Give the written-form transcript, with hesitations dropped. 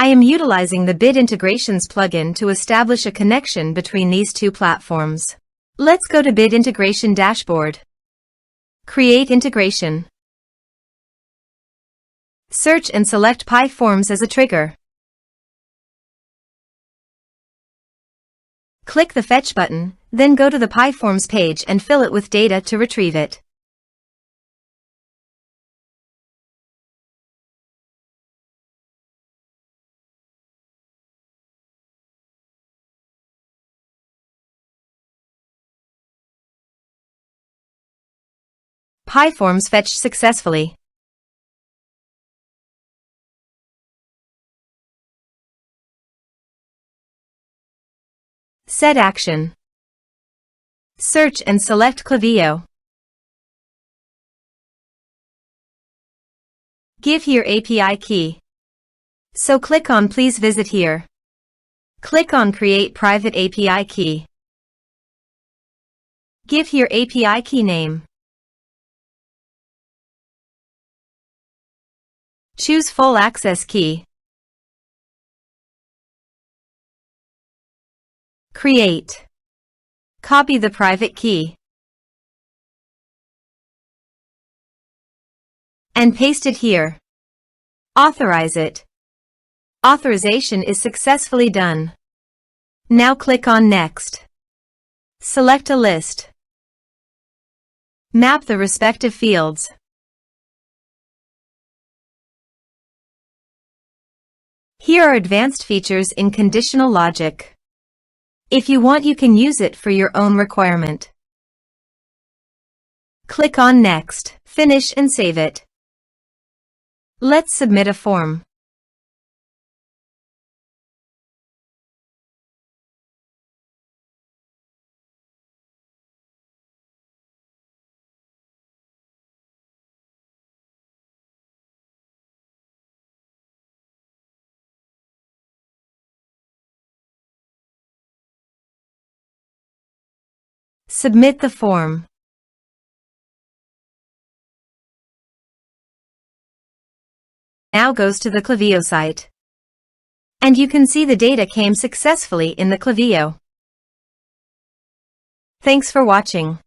I am utilizing the Bid Integrations plugin to establish a connection between these two platforms. Let's go to Bid Integration Dashboard. Create integration. Search and select PyForms as a trigger. Click the Fetch button, then go to the PyForms page and fill it with data to retrieve it. PyForms fetched successfully. Set action. Search and select Klaviyo. Give here API key. So click on Please visit here. Click on Create private API key. Give here API key name. Choose full access key. Create. Copy the private key. And paste it here. Authorize it. Authorization is successfully done. Now click on Next. Select a list. Map the respective fields. Here are advanced features in conditional logic. If you want, you can use it for your own requirement. Click on Next, finish and save it. Let's submit a form. Submit the form. Now goes to the Klaviyo site. And you can see the data came successfully in the Klaviyo. Thanks for watching.